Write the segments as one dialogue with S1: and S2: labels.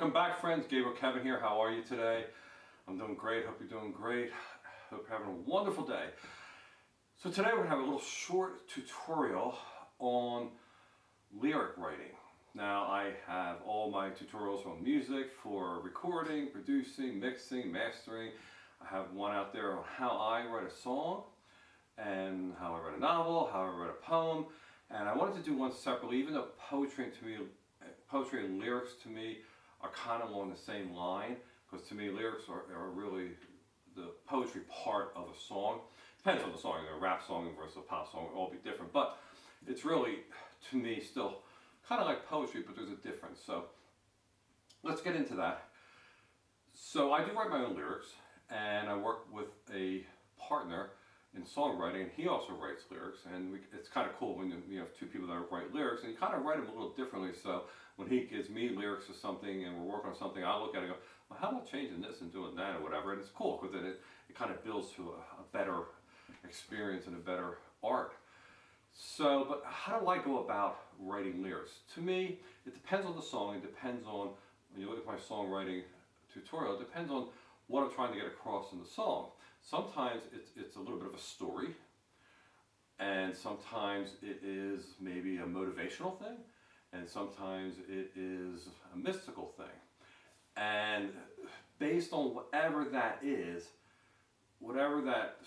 S1: Welcome back, friends. Gabriel Kevin here. How are you today? I'm doing great. Hope you're doing great. Hope you're having a wonderful day. So today we're going to have a little short tutorial on lyric writing. Now I have all my tutorials on music for recording, producing, mixing, mastering. I have one out there on how I write a song and how I write a novel, how I write a poem. And I wanted to do one separately, even though poetry and lyrics to me are kind of along the same line, because to me lyrics are really the poetry part of a song. Depends on the song, a rap song versus a pop song will all be different, but it's really, to me, still kind of like poetry, but there's a difference. So let's get into that. So I do write my own lyrics, and I work with a partner in songwriting, and he also writes lyrics, and it's kind of cool when you have two people that write lyrics, and you kind of write them a little differently. So when he gives me lyrics or something and we're working on something, I look at it and go, well, how about changing this and doing that or whatever, and it's cool because then it kind of builds to a better experience and a better art. So, but how do I go about writing lyrics? To me, it depends on the song. It depends on, when you look at my songwriting tutorial, it depends on what I'm trying to get across in the song. Sometimes it's a little bit of a story, and sometimes it is maybe a motivational thing, and sometimes it is a mystical thing. And based on whatever that is, whatever that,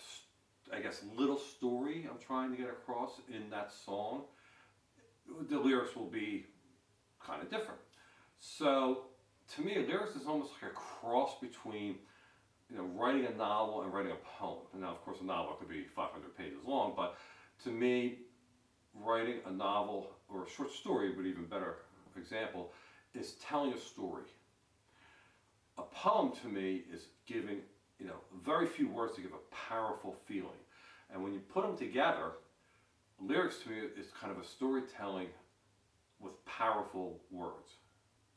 S1: I guess, little story I'm trying to get across in that song, the lyrics will be kind of different. So to me, lyrics is almost like a cross between, writing a novel and writing a poem. And now, of course, a novel could be 500 pages long, but to me, writing a novel or a short story, but even better example, is telling a story. A poem to me is giving, very few words to give a powerful feeling. And when you put them together, lyrics to me is kind of a storytelling with powerful words.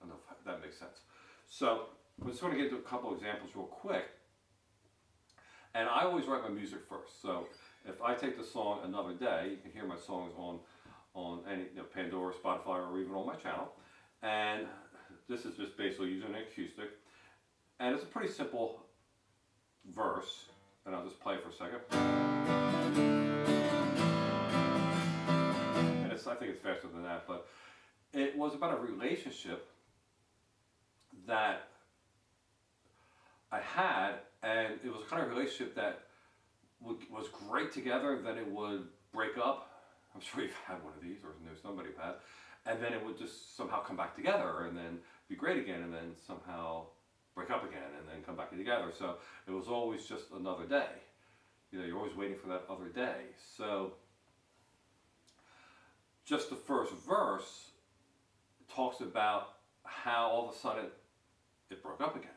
S1: I don't know if that makes sense. So I'm just going to get into a couple of examples real quick. And I always write my music first. So if I take the song Another Day, you can hear my songs on any Pandora, Spotify, or even on my channel. And this is just basically using an acoustic. And it's a pretty simple verse. And I'll just play it for a second. And I think it's faster than that, but it was about a relationship that I had, and it was a kind of relationship that was great together, then it would break up. I'm sure you've had one of these, or know somebody who had, and then it would just somehow come back together, and then be great again, and then somehow break up again, and then come back together. So it was always just another day. You're always waiting for that other day. So just the first verse talks about how all of a sudden it broke up again.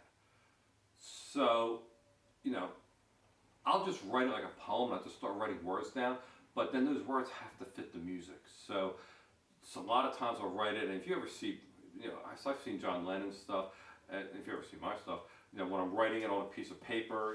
S1: So, I'll just write it like a poem, and I'll just start writing words down, but then those words have to fit the music. So a lot of times I'll write it, and if you ever see, I've seen John Lennon's stuff, and if you ever see my stuff, when I'm writing it on a piece of paper,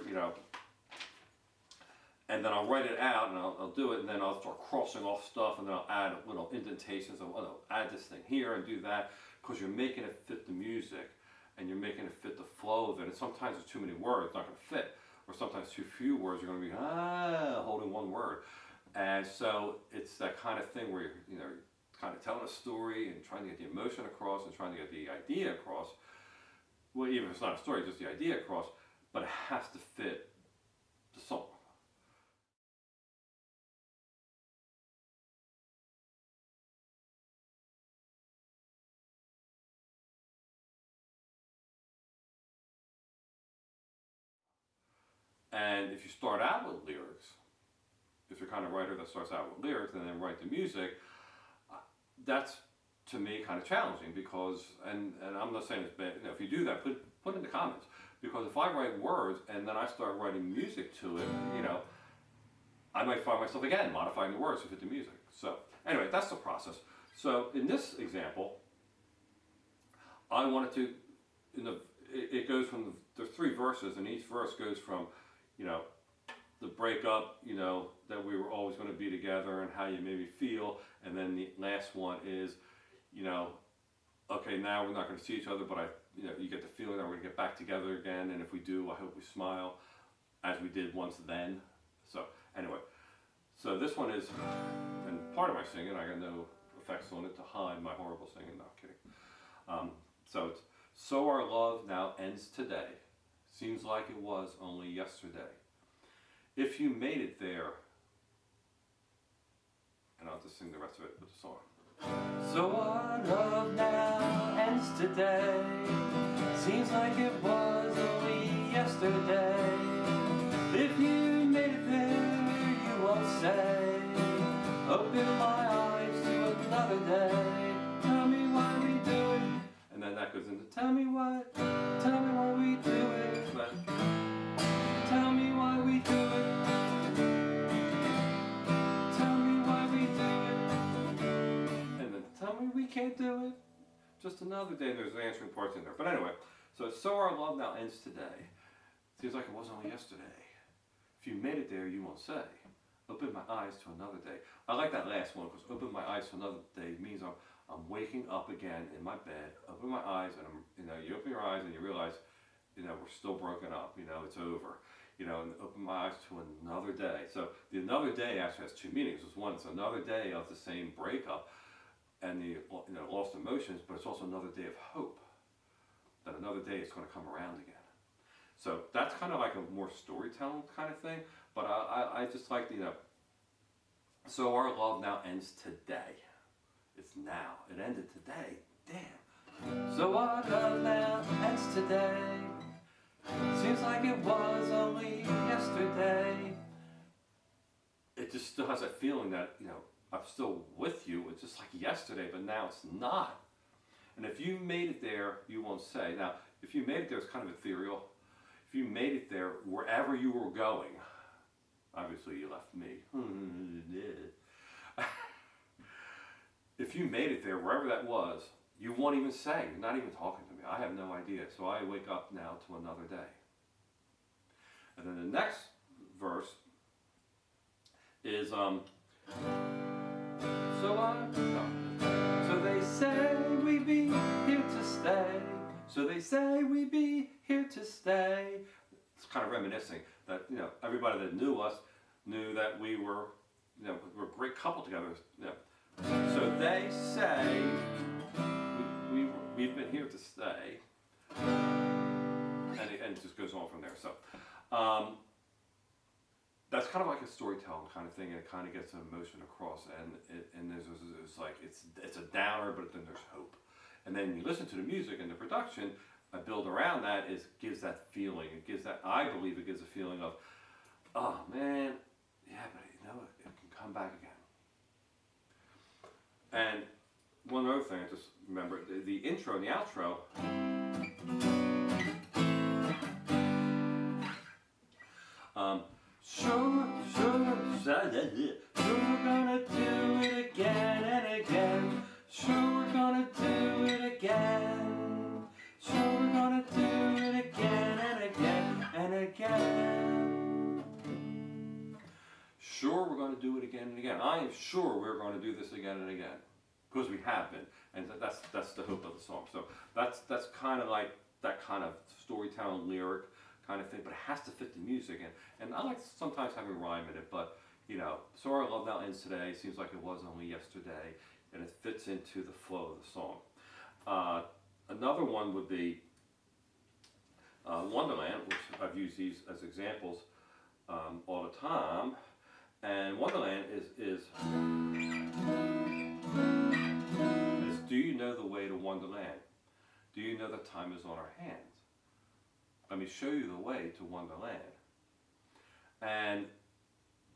S1: and then I'll write it out, and I'll do it, and then I'll start crossing off stuff, and then I'll add little indentations, I'll add this thing here and do that, because you're making it fit the music, and you're making it fit the flow of it. And sometimes there's too many words, it's not going to fit, or sometimes too few words, you're going to be holding one word. And so it's that kind of thing where you're kind of telling a story and trying to get the emotion across and trying to get the idea across. Well, even if it's not a story, just the idea across, but it has to fit the song. And if you start out with lyrics, if you're kind of writer that starts out with lyrics and then write the music, that's to me kind of challenging, because, and I'm not saying it's bad, if you do that, put it in the comments, because if I write words and then I start writing music to it, I might find myself again modifying the words to fit the music. So anyway, that's the process. So in this example, I wanted to, it goes from, there's 3 verses, and each verse goes from, the breakup, that we were always going to be together and how you made me feel. And then the last one is, okay, now we're not going to see each other, but you get the feeling that we're going to get back together again, and if we do, I hope we smile as we did once then. So anyway, so this one is, and part of my singing, I got no effects on it to hide my horrible singing, no kidding. So it's, so our love now ends today, seems like it was only yesterday. If you made it there, and I'll just sing the rest of it with the song. So our love now ends today, seems like it was only yesterday. If you made it there, you won't say, open my eyes to another day. Tell me why we do it. And then that goes into tell me why we do it. But tell me why we do it. Tell me why we do it. And then tell me we can't do it. Just another day. There's answering parts in there. But anyway, so our love now ends today. Seems like it was only yesterday. If you made it there, you won't say, open my eyes to another day. I like that last one, because open my eyes to another day means I'm waking up again in my bed, open my eyes, and you open your eyes and you realize, we're still broken up, it's over, and open my eyes to another day. So the another day actually has two meanings. It's one, it's another day of the same breakup and the lost emotions, but it's also another day of hope, that another day is going to come around again. So that's kind of like a more storytelling kind of thing, but I just like, so our love now ends today. It's now. It ended today. Damn. So our love now ends today. Seems like it was only yesterday. It just still has that feeling that, I'm still with you. It's just like yesterday, but now it's not. And if you made it there, you won't say. Now, if you made it there, it's kind of ethereal. If you made it there, wherever you were going, obviously you left me. If you made it there, wherever that was, you won't even say. You're not even talking to me. I have no idea. So I wake up now to another day. And then the next verse is, so they say we be here to stay. So they say we be here to stay. It's kind of reminiscing that, everybody that knew us knew that we were, we're a great couple together. So they say we've been here to stay. And it just goes on from there. So that's kind of like a storytelling kind of thing, and it kind of gets an emotion across. And there's like, it's a downer, but then there's hope. And then you listen to the music and the production, I build around that gives that feeling. It gives that, I believe it gives a feeling of, oh man, yeah, but it can come back again. And one other thing, I just remember, the intro and the outro, sure, we're gonna do it again and again. Sure, we're gonna do it again. Sure, we're gonna do it again and again and again. Sure, we're going to do it again and again. I am sure we're going to do this again and again, because we have been, and that's the hope of the song. So that's kind of like that kind of storytelling lyric kind of thing, but it has to fit the music, and I like sometimes having rhyme in it. But so our love now ends today. Seems like it was only yesterday, and it fits into the flow of the song. Another one would be Wonderland, which I've used these as examples all the time. And Wonderland is do you know the way to Wonderland? Do you know that time is on our hands? Let me show you the way to Wonderland. And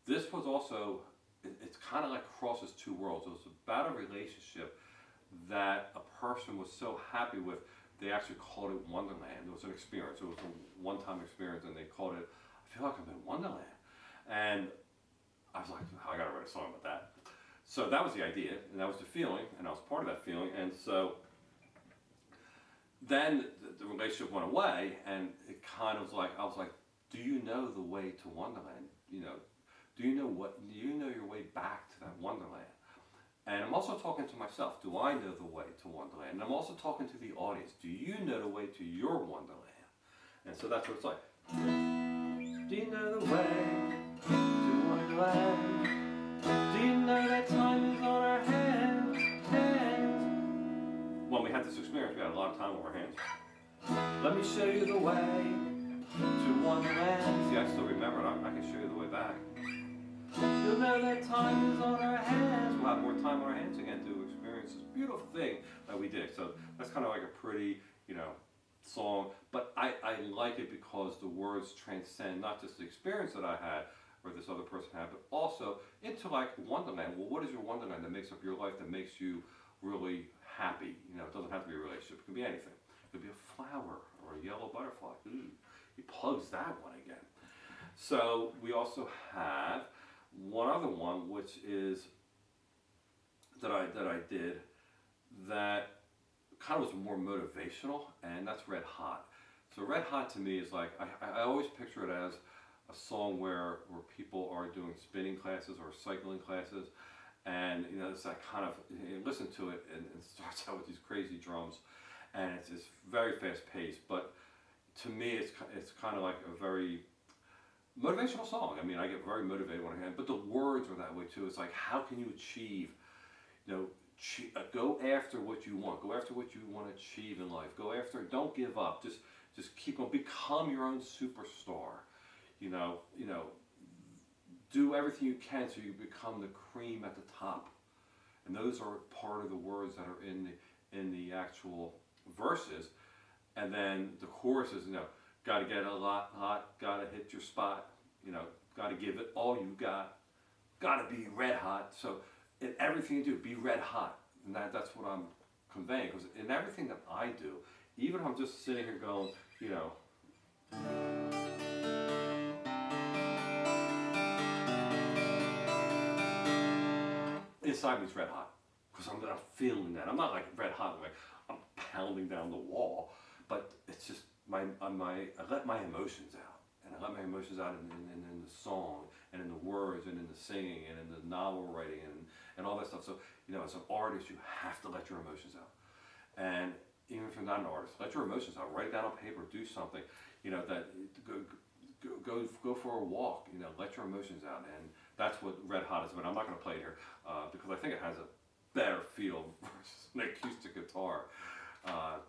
S1: this was also, it's kind of like crosses two worlds. It was about a relationship that a person was so happy with, they actually called it Wonderland. It was an experience. It was a one-time experience, and they called it, I feel like I'm in Wonderland. And I was like, I gotta write a song about that. So that was the idea, and that was the feeling, and I was part of that feeling. And so then the relationship went away, and it kind of was like, I was like, do you know the way to Wonderland? Do you know your way back to that Wonderland? And I'm also talking to myself. Do I know the way to Wonderland? And I'm also talking to the audience. Do you know the way to your Wonderland? And so that's what it's like. Do you know the way to Wonderland? Do you know that time is on our hands? When we had this experience, we had a lot of time on our hands. Let me show you the way to Wonderland. See, I still remember it. I can show you the way back. You'll know that time is on our hands. We'll have more time on our hands again to experience this beautiful thing that we did. So that's kind of like a pretty, song. But I like it because the words transcend not just the experience that I had or this other person had, but also into like Wonderland. Well, what is your Wonderland that makes up your life, that makes you really happy? It doesn't have to be a relationship. It can be anything. It could be a flower or a yellow butterfly. Ooh, he plugs that one again. So we also have one other one, which is that I did that kind of was more motivational, and that's Red Hot. So Red Hot to me is like, I always picture it as a song where people are doing spinning classes or cycling classes, and it's that kind of, you listen to it and it starts out with these crazy drums, and it's very fast paced, but to me it's kind of like a very motivational song. I mean, I get very motivated when I hear it, but the words are that way too. It's like, how can you achieve, go after what you want. Go after what you want to achieve in life. Go after it. Don't give up. Just keep on. Become your own superstar. Do everything you can so you become the cream at the top. And those are part of the words that are in the actual verses. And then the chorus is, got to get a lot hot, got to hit your spot, got to give it all you got to be red hot. So in everything you do, be red hot. And that's what I'm conveying. Because in everything that I do, even if I'm just sitting here going, inside me's red hot. Because I'm feeling that. I'm not like red hot, like I'm pounding down the wall. But it's just, I let my emotions out, and I let my emotions out in the song, and in the words, and in the singing, and in the novel writing, and all that stuff. So, as an artist, you have to let your emotions out. And even if you're not an artist, let your emotions out. Write it down on paper. Do something. That go for a walk. Let your emotions out, and that's what Red Hot is. But I'm not going to play it here because I think it has a better feel versus an acoustic guitar.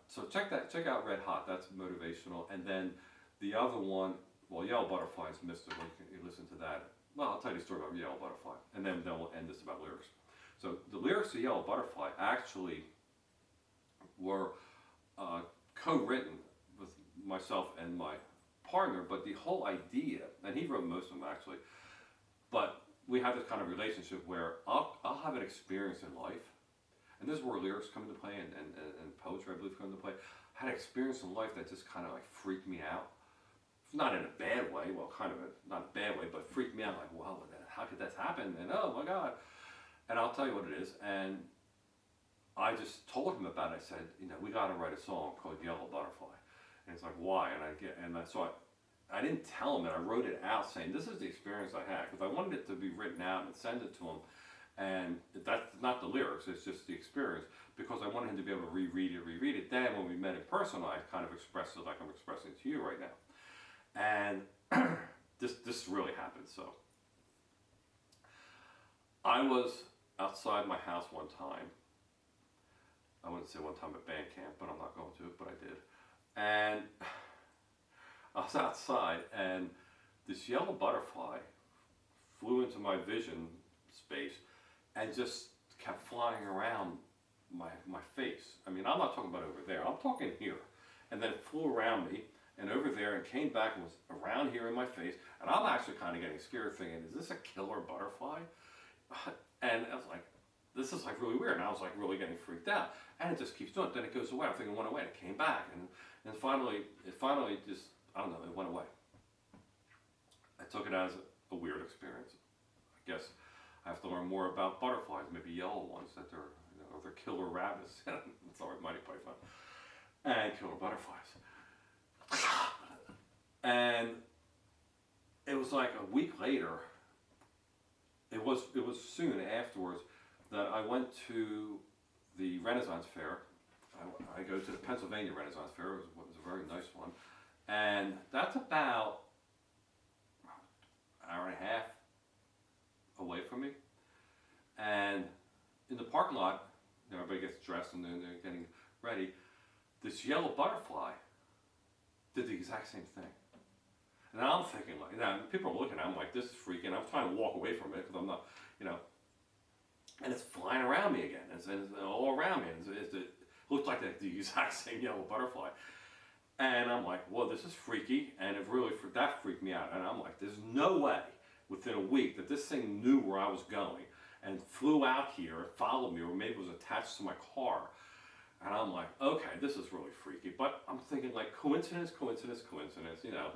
S1: So check out Red Hot. That's motivational. And then the other one, Yellow Butterfly is mystical. You can listen to that. Well, I'll tell you a story about Yellow Butterfly, and then we'll end this about lyrics. So the lyrics to Yellow Butterfly actually were co-written with myself and my partner, but the whole idea, and he wrote most of them actually, but we have this kind of relationship where I'll have an experience in life, and this is where lyrics come into play and poetry, I believe, come into play. I had an experience in life that just kind of like freaked me out. Not in a bad way, kind of not a bad way, but freaked me out, like, wow, how could that happen? And oh my God. And I'll tell you what it is. And I just told him about it. I said, we got to write a song called Yellow Butterfly. And it's like, why? So I didn't tell him that. I wrote it out saying, this is the experience I had. Because I wanted it to be written out and send it to him. And that's not the lyrics, it's just the experience. Because I wanted him to be able to reread it. Then when we met in person, I kind of expressed it like I'm expressing it to you right now. And this really happened. So I was outside my house one time. I wouldn't say one time at band camp, but I'm not going to, but I did. And I was outside, and this yellow butterfly flew into my vision space and just kept flying around my face. I mean, I'm not talking about over there, I'm talking here. And then it flew around me and over there and came back and was around here in my face. And I'm actually kind of getting scared thinking, is this a killer butterfly? And I was like, this is like really weird. And I was like really getting freaked out. And it just keeps doing it. Then it goes away. I'm thinking it went away. And it came back. And finally just, I don't know, it went away. I took it as a weird experience. I guess I have to learn more about butterflies, maybe yellow ones that they're, or they're killer rabbits. Sorry, Mighty Python. And killer butterflies. And it was like a week later, it was soon afterwards, that I went to the Renaissance Fair. I go to the Pennsylvania Renaissance Fair. It was a very nice one. And that's about an hour and a half away from me. And in the parking lot, you know, everybody gets dressed and they're getting ready. This yellow butterfly did the exact same thing. And I'm thinking, like, you know, people are looking at me like, this is freaking. I'm trying to walk away from it because I'm not, you know. And it's flying around me again. It's all around me. It looks like the exact same yellow butterfly. And I'm like, well, this is freaky. And it really, that freaked me out. And I'm like, there's no way within a week that this thing knew where I was going and flew out here and followed me, or maybe it was attached to my car. And I'm like, okay, this is really freaky. But I'm thinking, like, coincidence, you know.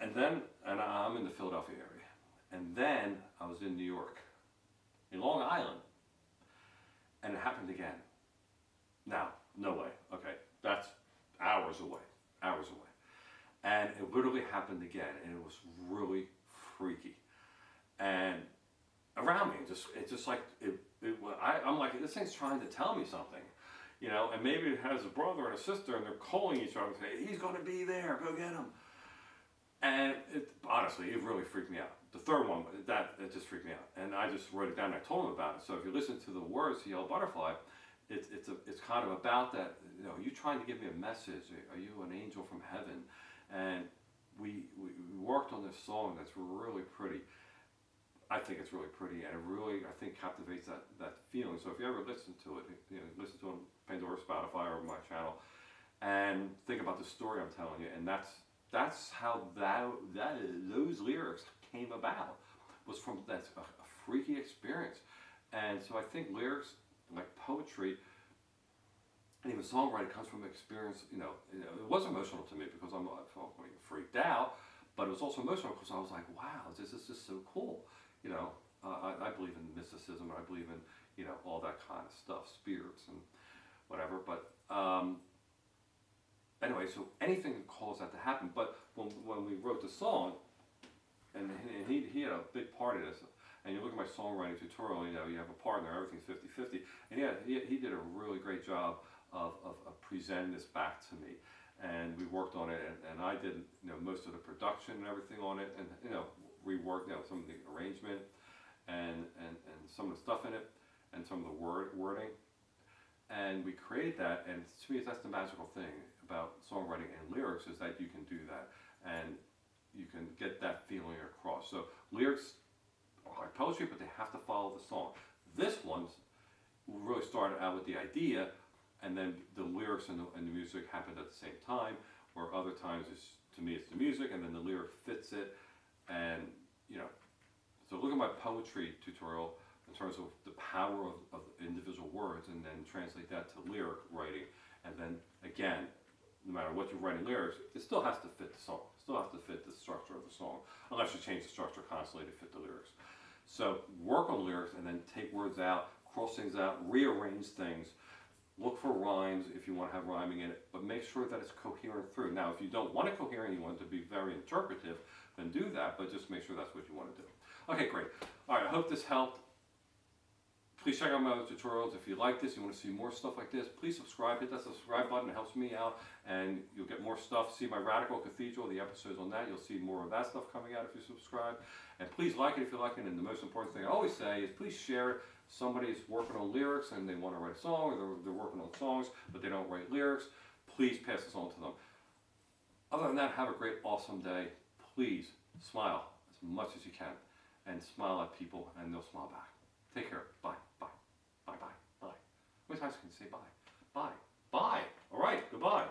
S1: And then, and I'm in the Philadelphia area. And then I was in New York, in Long Island. And it happened again. Now, no way. Okay, that's hours away. And it literally happened again. And it was really freaky. And around me, it's just like, I'm like, this thing's trying to tell me something. You know, and maybe it has a brother and a sister, and they're calling each other and saying, he's going to be there, go get him. And honestly, it really freaked me out. The third one, it just freaked me out. And I just wrote it down and I told him about it. So if you listen to the words, the Yellow Butterfly, it's kind of about that, you know, are you trying to give me a message? Are you an angel from heaven? And we worked on this song that's really pretty. I think it's really pretty, and it really, I think, captivates that feeling. So if you ever listen to it, you know, listen to it on Pandora, Spotify, or my channel, and think about the story I'm telling you, and that's how those lyrics came about, was from that a freaky experience. And so I think lyrics, like poetry, and even songwriting, comes from experience. You know, it was emotional to me because I felt freaked out, but it was also emotional because I was like, wow, this is just so cool. You know, I believe in mysticism, and I believe in, you know, all that kind of stuff, spirits and whatever. But anyway, so anything that caused that to happen. But when we wrote the song, and he had a big part in this, and you look at my songwriting tutorial, you know, you have a partner, everything's 50-50. And he did a really great job of presenting this back to me. And we worked on it, and I did, you know, most of the production and everything on it, and, you know, reworked, you know, some of the arrangement and some of the stuff in it, and some of the wording. And we created that, and to me, that's the magical thing about songwriting and lyrics, is that you can do that, and you can get that feeling across. So lyrics are like poetry, but they have to follow the song. This one really started out with the idea, and then the lyrics and the music happened at the same time, or other times, to me, it's the music, and then the lyric fits it. And, you know, so look at my poetry tutorial in terms of the power of individual words, and then translate that to lyric writing. And then, again, no matter what you're writing lyrics, it still has to fit the song. It still has to fit the structure of the song, unless you change the structure constantly to fit the lyrics. So work on lyrics, and then take words out, cross things out, rearrange things. Look for rhymes if you want to have rhyming in it, but make sure that it's coherent through. Now, if you don't want it coherent, you want it to be very interpretive, then do that, but just make sure that's what you want to do. Okay, great. All right, I hope this helped. Please check out my other tutorials. If you like this, you want to see more stuff like this, please subscribe. Hit that subscribe button. It helps me out, and you'll get more stuff. See my Radical Cathedral, the episodes on that. You'll see more of that stuff coming out if you subscribe. And please like it if you like it. And the most important thing I always say is please share it. Somebody's working on lyrics and they want to write a song, or they're working on songs, but they don't write lyrics. Please pass this on to them. Other than that, have a great, awesome day. Please smile as much as you can, and smile at people, and they'll smile back. Take care. Bye. Bye. Bye. Bye. Bye. How many times can you say bye? Bye. Bye. All right. Goodbye.